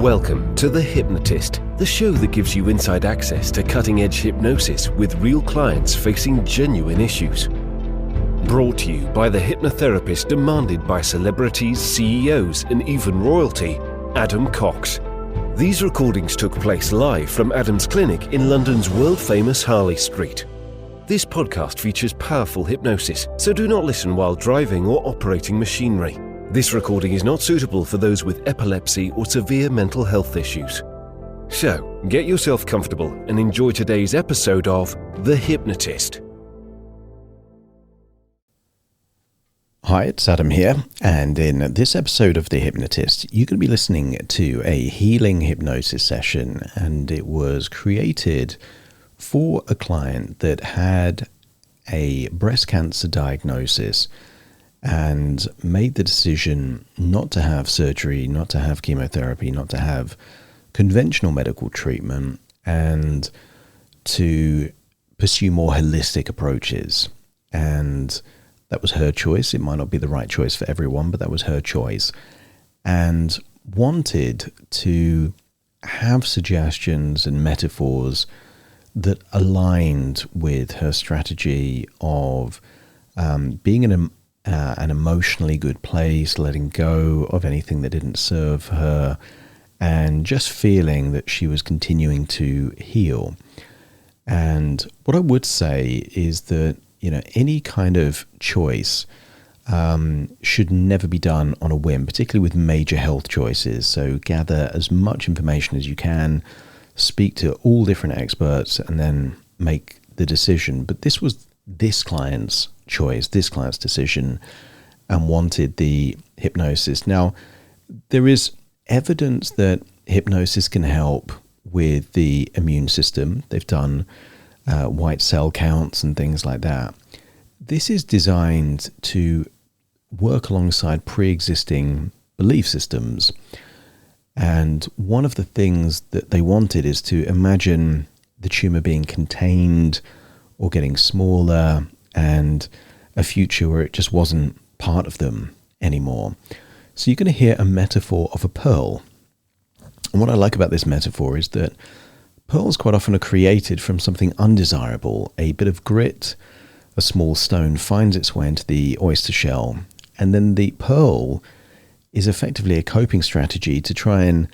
Welcome to The Hypnotist, the show that gives you inside access to cutting-edge hypnosis with real clients facing genuine issues. Brought to you by the hypnotherapist demanded by celebrities, CEOs, and even royalty, Adam Cox. These recordings took place live from Adam's clinic in London's world-famous Harley Street. This podcast features powerful hypnosis, so do not listen while driving or operating machinery. This recording is not suitable for those with epilepsy or severe mental health issues. So, get yourself comfortable and enjoy today's episode of The Hypnotist. Hi, it's Adam here, and in this episode of The Hypnotist, you're going to be listening to a healing hypnosis session, and it was created for a client that had a breast cancer diagnosis and made the decision not to have surgery, not to have chemotherapy, not to have conventional medical treatment, and to pursue more holistic approaches. And that was her choice. It might not be the right choice for everyone, but that was her choice. And wanted to have suggestions and metaphors that aligned with her strategy of being in an emotionally good place, letting go of anything that didn't serve her, and just feeling that she was continuing to heal. And what I would say is that, any kind of choice should never be done on a whim, particularly with major health choices. So gather as much information as you can, speak to all different experts, and then make the decision. But this was this client's choice, this client's decision, and wanted the hypnosis. Now, there is evidence that hypnosis can help with the immune system. They've done white cell counts and things like that. This is designed to work alongside pre-existing belief systems. And one of the things that they wanted is to imagine the tumor being contained or getting smaller, and a future where it just wasn't part of them anymore. So you're going to hear a metaphor of a pearl. And what I like about this metaphor is that pearls quite often are created from something undesirable. A bit of grit, a small stone finds its way into the oyster shell, and then the pearl is effectively a coping strategy to try and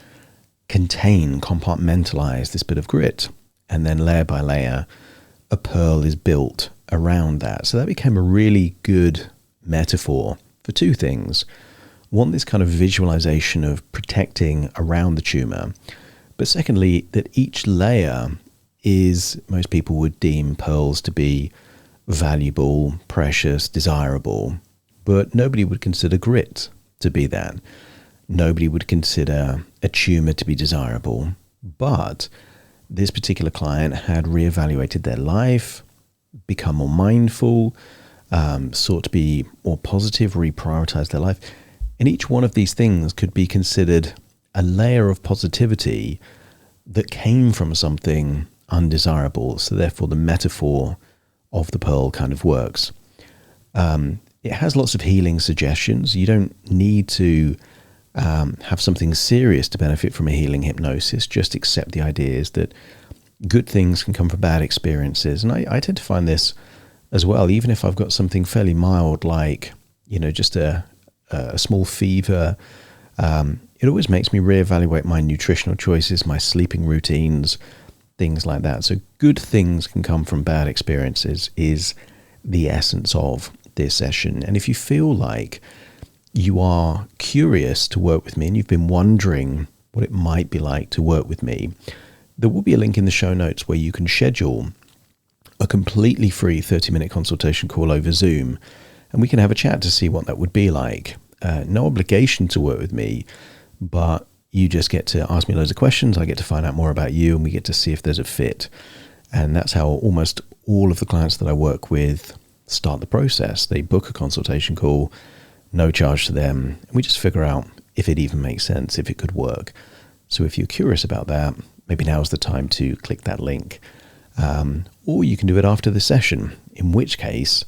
contain, compartmentalize this bit of grit. And then layer by layer, a pearl is built around that. So that became a really good metaphor for two things. One, this kind of visualization of protecting around the tumor. But secondly, that each layer is, most people would deem pearls to be valuable, precious, desirable. But nobody would consider grit to be that. Nobody would consider a tumor to be desirable. But this particular client had reevaluated their life, become more mindful, sought to be more positive, reprioritize their life. And each one of these things could be considered a layer of positivity that came from something undesirable. So therefore the metaphor of the pearl kind of works. It has lots of healing suggestions. You don't need to have something serious to benefit from a healing hypnosis. Just accept the ideas that good things can come from bad experiences. And I tend to find this as well, even if I've got something fairly mild, like, just a small fever. It always makes me reevaluate my nutritional choices, my sleeping routines, things like that. So good things can come from bad experiences is the essence of this session. And if you feel like you are curious to work with me and you've been wondering what it might be like to work with me, there will be a link in the show notes where you can schedule a completely free 30-minute consultation call over Zoom, and we can have a chat to see what that would be like. No obligation to work with me, but you just get to ask me loads of questions. I get to find out more about you, and we get to see if there's a fit. And that's how almost all of the clients that I work with start the process. They book a consultation call, no charge to them, and we just figure out if it even makes sense, if it could work. So if you're curious about that, maybe now's the time to click that link. Or you can do it after the session, in which case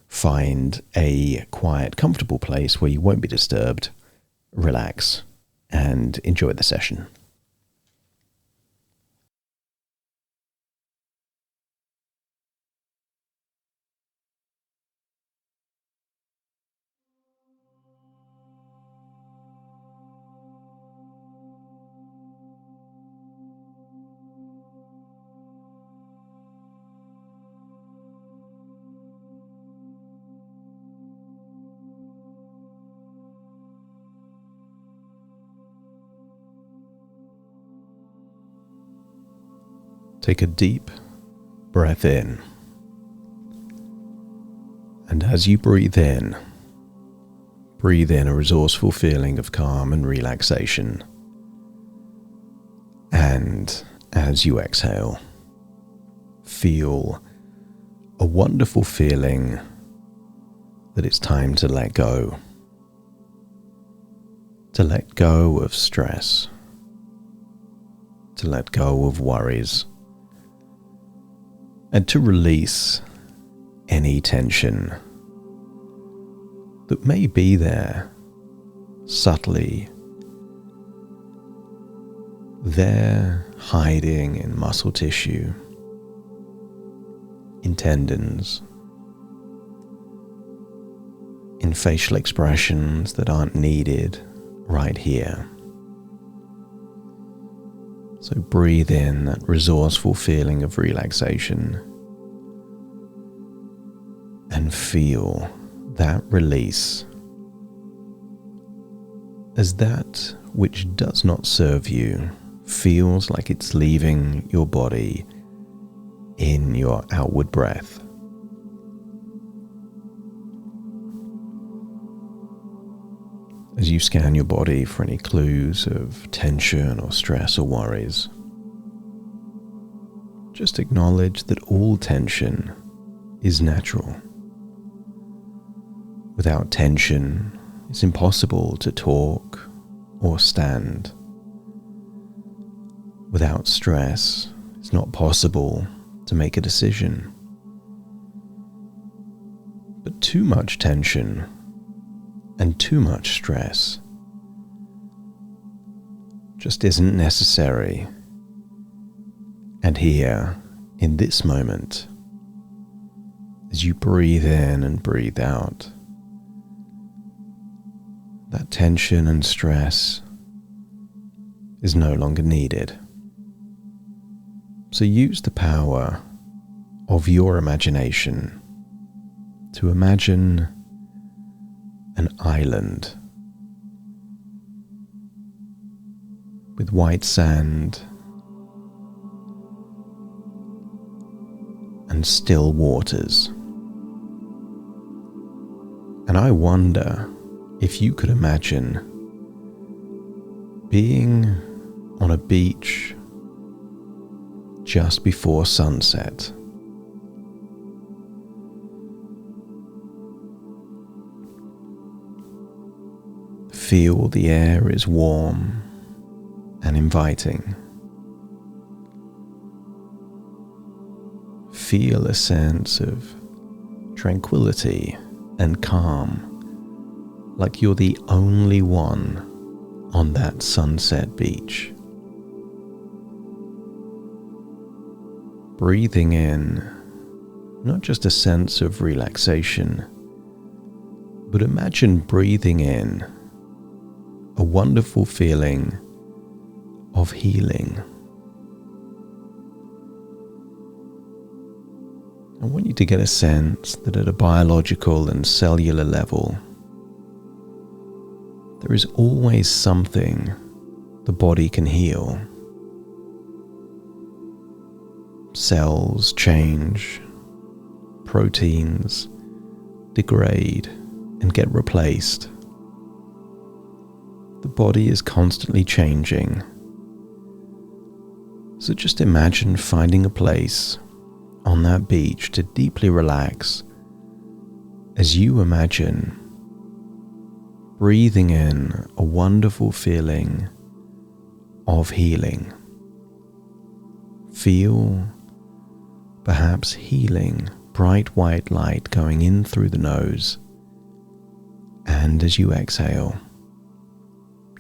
find a quiet, comfortable place where you won't be disturbed, relax, and enjoy the session. take a deep breath in. And as you breathe in a resourceful feeling of calm and relaxation. And as you exhale, feel a wonderful feeling that it's time to let go. To let go of stress. To let go of worries. And to release any tension that may be there subtly, there hiding in muscle tissue, in tendons, in facial expressions that aren't needed right here. So breathe in that resourceful feeling of relaxation and feel that release as that which does not serve you feels like it's leaving your body in your outward breath. As you scan your body for any clues of tension or stress or worries, just acknowledge that all tension is natural. Without tension, it's impossible to talk or stand. Without stress, it's not possible to make a decision. But too much tension and too much stress just isn't necessary. And here, in this moment, as you breathe in and breathe out, that tension and stress is no longer needed. So use the power of your imagination to imagine an island with white sand and still waters. And I wonder if you could imagine being on a beach just before sunset. Feel the air is warm and inviting. Feel a sense of tranquility and calm, like you're the only one on that sunset beach. Breathing in not just a sense of relaxation, but imagine breathing in a wonderful feeling of healing. I want you to get a sense that at a biological and cellular level, there is always something the body can heal. Cells change, proteins degrade and get replaced. The body is constantly changing. So just imagine finding a place on that beach to deeply relax as you imagine breathing in a wonderful feeling of healing. Feel perhaps healing, bright white light going in through the nose. And as you exhale,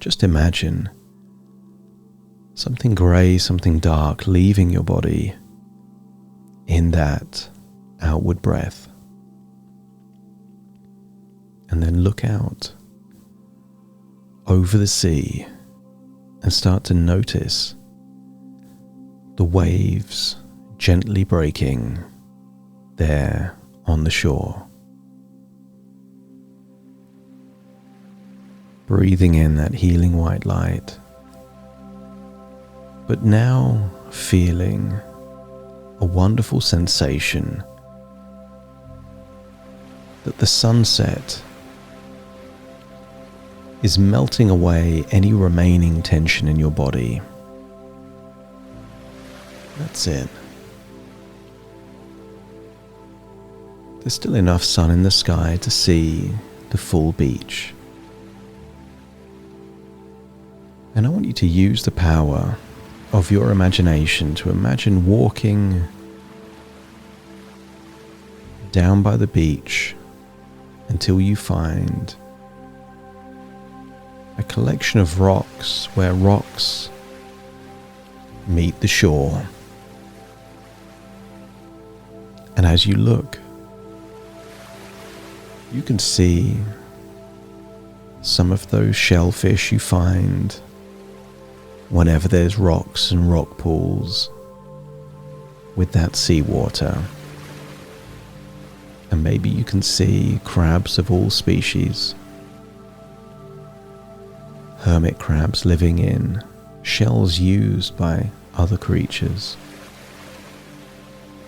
just imagine something grey, something dark leaving your body in that outward breath. And then look out over the sea and start to notice the waves gently breaking there on the shore. Breathing in that healing white light, but now feeling a wonderful sensation that the sunset is melting away any remaining tension in your body. That's it. There's still enough sun in the sky to see the full beach. And I want you to use the power of your imagination to imagine walking down by the beach until you find a collection of rocks where rocks meet the shore. And as you look, you can see some of those shellfish you find whenever there's rocks and rock pools with that seawater. And maybe you can see crabs of all species, hermit crabs living in shells used by other creatures,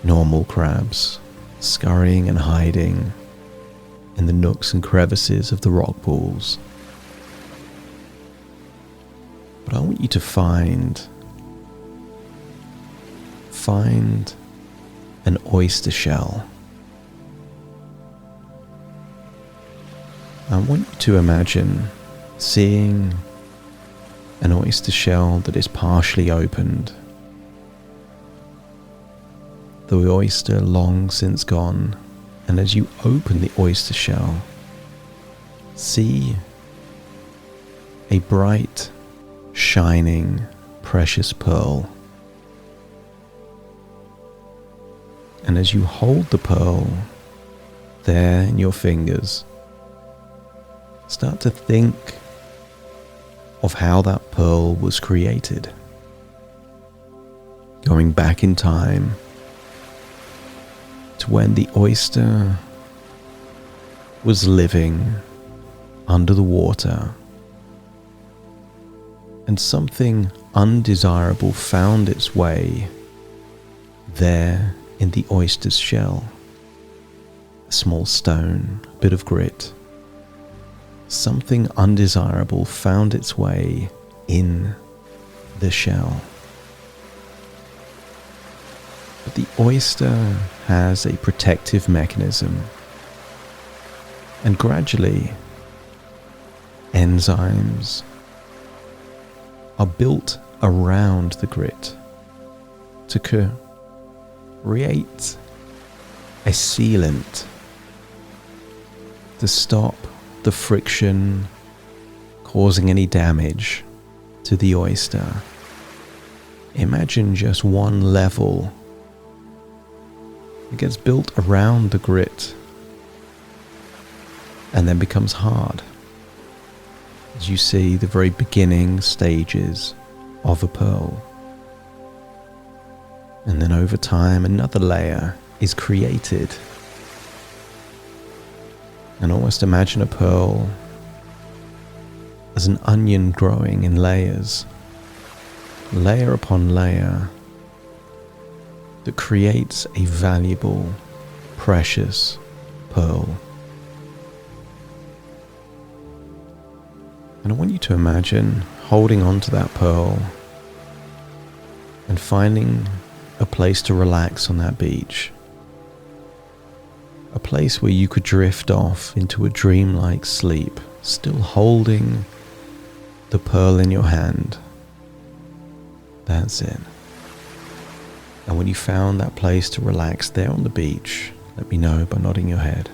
normal crabs scurrying and hiding in the nooks and crevices of the rock pools. But I want you to find an oyster shell. I want you to imagine seeing an oyster shell that is partially opened. The oyster long since gone, and as you open the oyster shell, see a bright, shining, precious pearl. And as you hold the pearl there in your fingers, start to think of how that pearl was created. Going back in time to when the oyster was living under the water, and something undesirable found its way there in the oyster's shell. A small stone, a bit of grit. Something undesirable found its way in the shell. But the oyster has a protective mechanism, and gradually enzymes are built around the grit to create a sealant to stop the friction causing any damage to the oyster. Imagine just one level. It gets built around the grit and then becomes hard. As you see the very beginning stages of a pearl. And then over time another layer is created. And almost imagine a pearl as an onion growing in layers, layer upon layer, that creates a valuable, precious pearl. And I want you to imagine holding on to that pearl and finding a place to relax on that beach. A place where you could drift off into a dreamlike sleep, still holding the pearl in your hand. That's it. And when you found that place to relax there on the beach, let me know by nodding your head.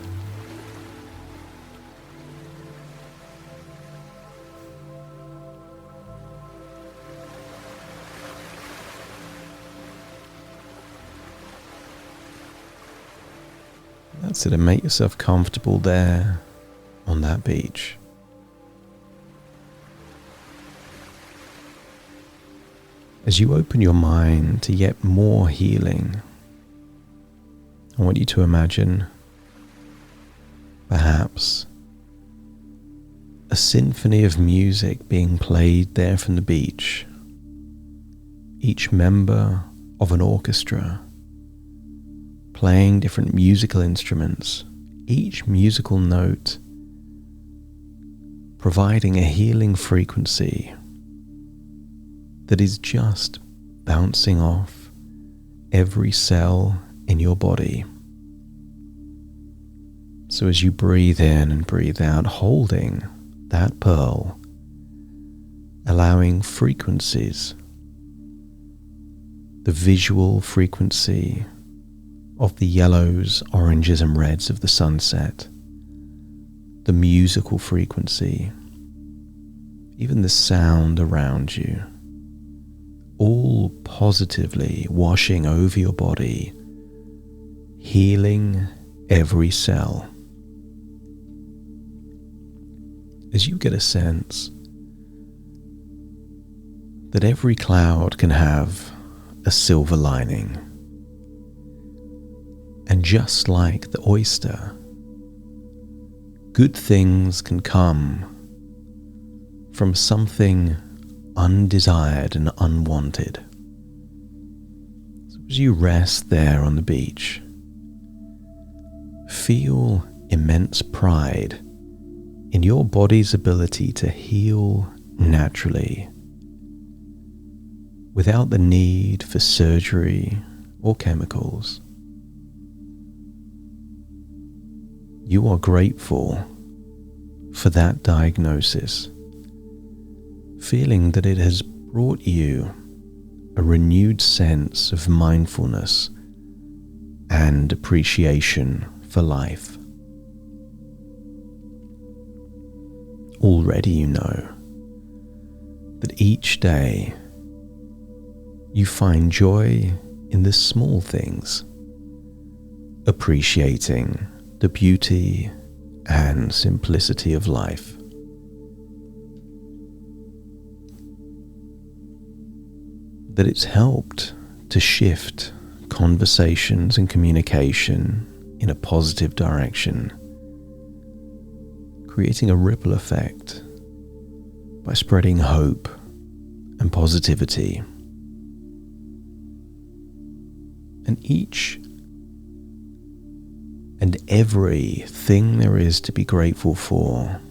That's it, and make yourself comfortable there on that beach. As you open your mind to yet more healing, I want you to imagine perhaps a symphony of music being played there from the beach. Each member of an orchestra playing different musical instruments, each musical note providing a healing frequency that is just bouncing off every cell in your body. So as you breathe in and breathe out, holding that pearl, allowing frequencies, the visual frequency of the yellows, oranges and reds of the sunset, the musical frequency, even the sound around you, all positively washing over your body, healing every cell. As you get a sense that every cloud can have a silver lining, and just like the oyster, good things can come from something undesired and unwanted. So as you rest there on the beach, feel immense pride in your body's ability to heal naturally without the need for surgery or chemicals. You are grateful for that diagnosis, feeling that it has brought you a renewed sense of mindfulness and appreciation for life. Already you know that each day you find joy in the small things, appreciating the beauty and simplicity of life. That it's helped to shift conversations and communication in a positive direction, creating a ripple effect by spreading hope and positivity. And each and everything there is to be grateful for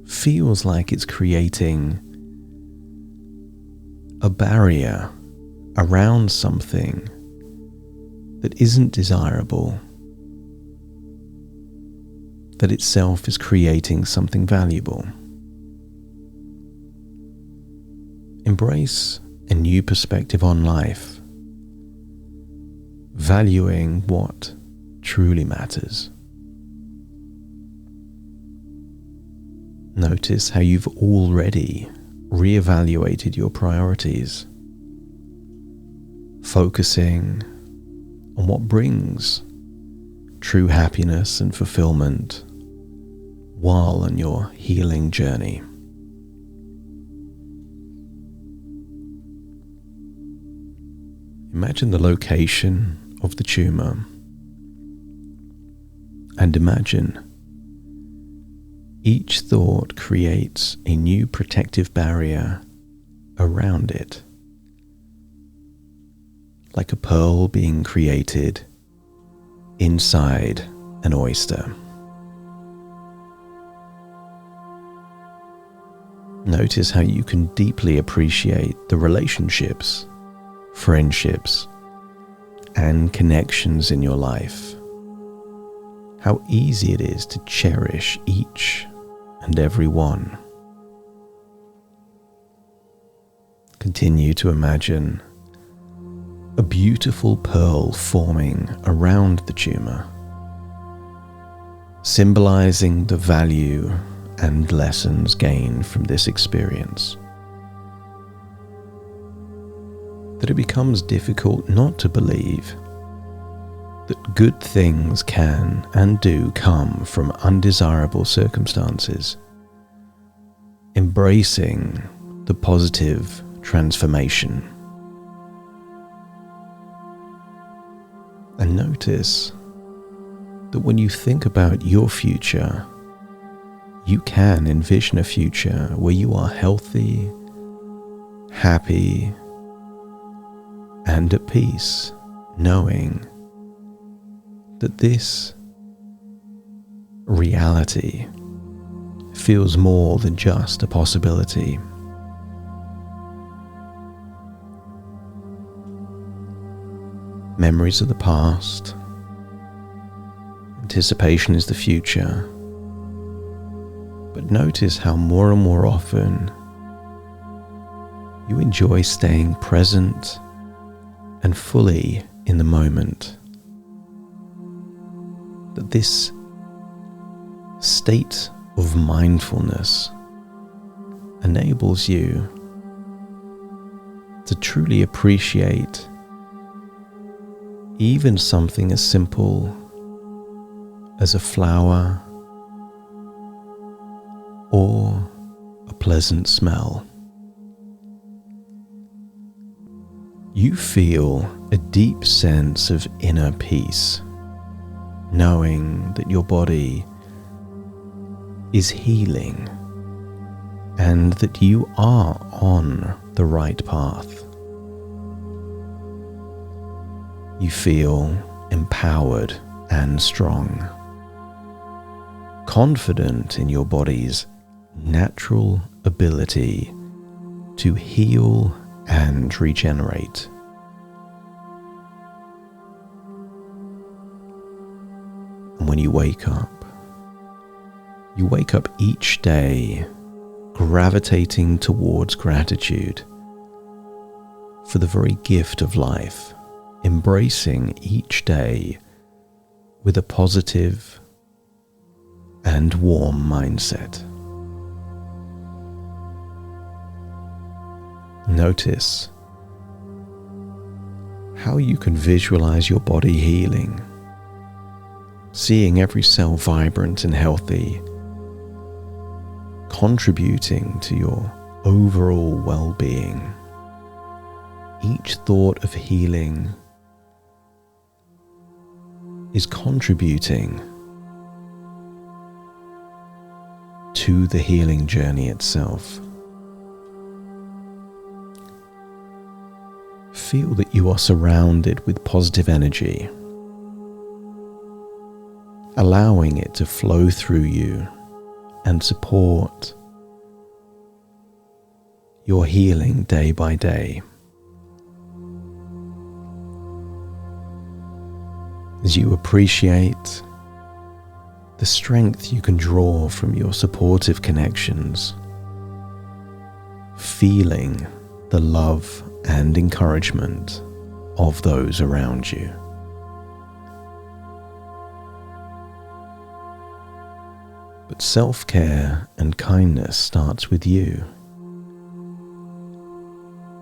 feels like it's creating a barrier around something that isn't desirable, that itself is creating something valuable. Embrace a new perspective on life, valuing what truly matters. Notice how you've already reevaluated your priorities, focusing on what brings true happiness and fulfillment while on your healing journey. Imagine the location of the tumor, and imagine each thought creates a new protective barrier around it, like a pearl being created inside an oyster. Notice how you can deeply appreciate the relationships, friendships, and connections in your life. How easy it is to cherish each and every one. Continue to imagine a beautiful pearl forming around the tumor, symbolizing the value and lessons gained from this experience. That it becomes difficult not to believe that good things can and do come from undesirable circumstances, embracing the positive transformation. And notice that when you think about your future, you can envision a future where you are healthy, happy, and at peace, knowing that this reality feels more than just a possibility. Memories of the past, anticipation is the future, but notice how more and more often you enjoy staying present and fully in the moment. That this state of mindfulness enables you to truly appreciate even something as simple as a flower or a pleasant smell. You feel a deep sense of inner peace, knowing that your body is healing and that you are on the right path. You feel empowered and strong, confident in your body's natural ability to heal and regenerate. And when you wake up each day gravitating towards gratitude for the very gift of life, embracing each day with a positive and warm mindset. Notice how you can visualize your body healing, seeing every cell vibrant and healthy, contributing to your overall well-being. Each thought of healing is contributing to the healing journey itself. Feel that you are surrounded with positive energy, allowing it to flow through you and support your healing day by day. As you appreciate the strength you can draw from your supportive connections, feeling the love and encouragement of those around you. But self-care and kindness starts with you.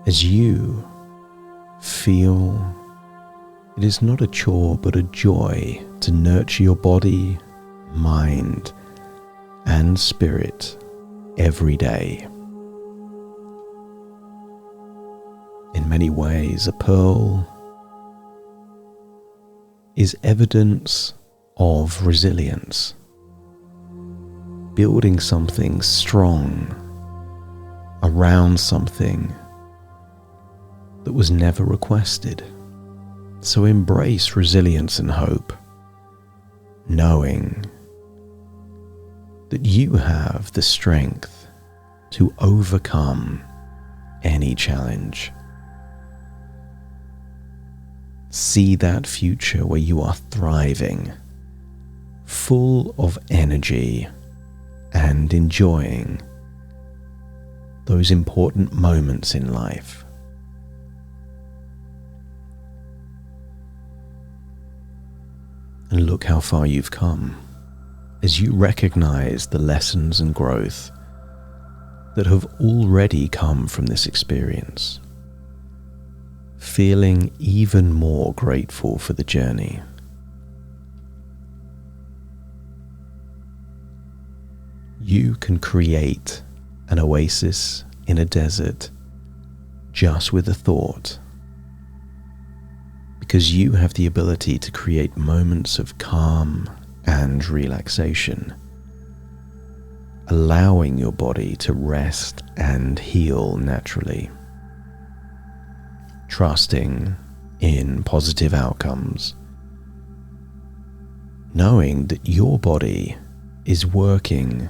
As you feel it is not a chore but a joy to nurture your body, mind, and spirit every day. In many ways, a pearl is evidence of resilience, building something strong around something that was never requested. So embrace resilience and hope, knowing that you have the strength to overcome any challenge. See that future where you are thriving, full of energy, and enjoying those important moments in life. And look how far you've come as you recognize the lessons and growth that have already come from this experience, feeling even more grateful for the journey. You can create an oasis in a desert just with a thought, because you have the ability to create moments of calm and relaxation, allowing your body to rest and heal naturally, trusting in positive outcomes knowing that your body is working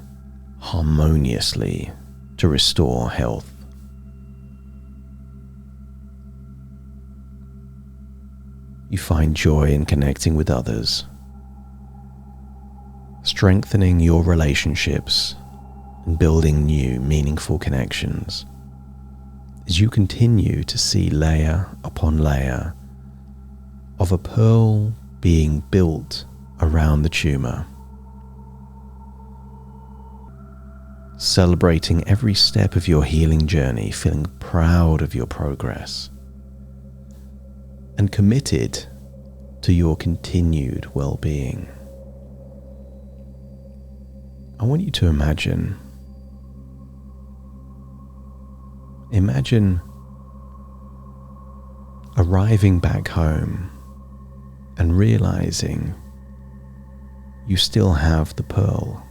harmoniously to restore health. You find joy in connecting with others, strengthening your relationships and building new, meaningful connections as you continue to see layer upon layer of a pearl being built around the tumor, celebrating every step of your healing journey, feeling proud of your progress, and committed to your continued well-being. I want you to imagine arriving back home and realizing you still have the pearl,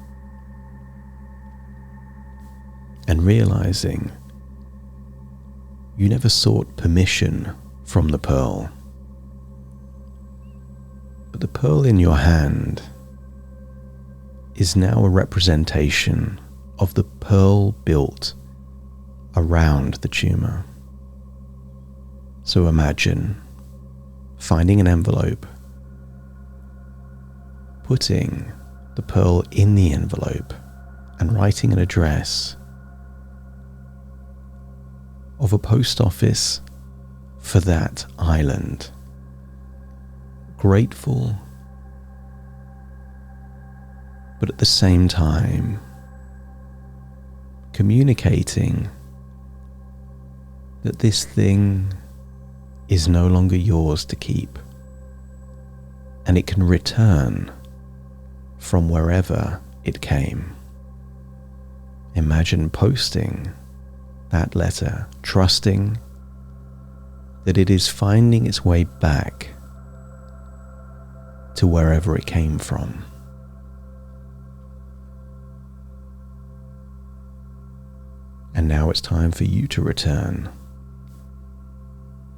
and realizing you never sought permission from the pearl, but the pearl in your hand is now a representation of the pearl built around the tumor. So imagine finding an envelope, putting the pearl in the envelope, and writing an address of a post office for that island. Grateful, but at the same time communicating that this thing is no longer yours to keep, and it can return from wherever it came. Imagine posting that letter, trusting that it is finding its way back to wherever it came from. And now it's time for you to return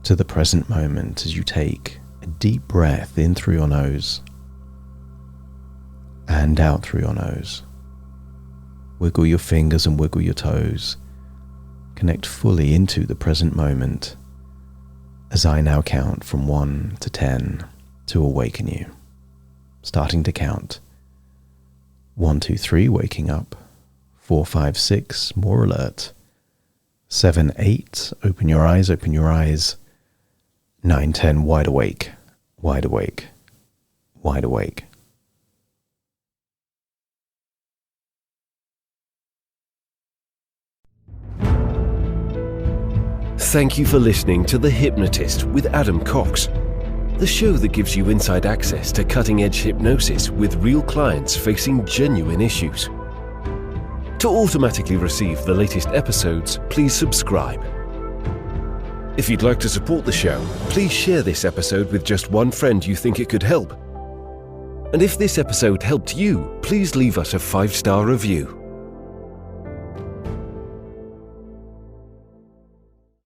to the present moment as you take a deep breath in through your nose and out through your nose. Wiggle your fingers and wiggle your toes. Connect fully into the present moment as I now count from 1 to 10 to awaken you. Starting to count. 1, 2, 3, waking up. 4, 5, 6, more alert. 7, 8, open your eyes, open your eyes. 9, 10, wide awake, wide awake, wide awake. Thank you for listening to The Hypnotist with Adam Cox, the show that gives you inside access to cutting-edge hypnosis with real clients facing genuine issues. To automatically receive the latest episodes, please subscribe. If you'd like to support the show, please share this episode with just one friend you think it could help. And if this episode helped you, please leave us a 5-star review.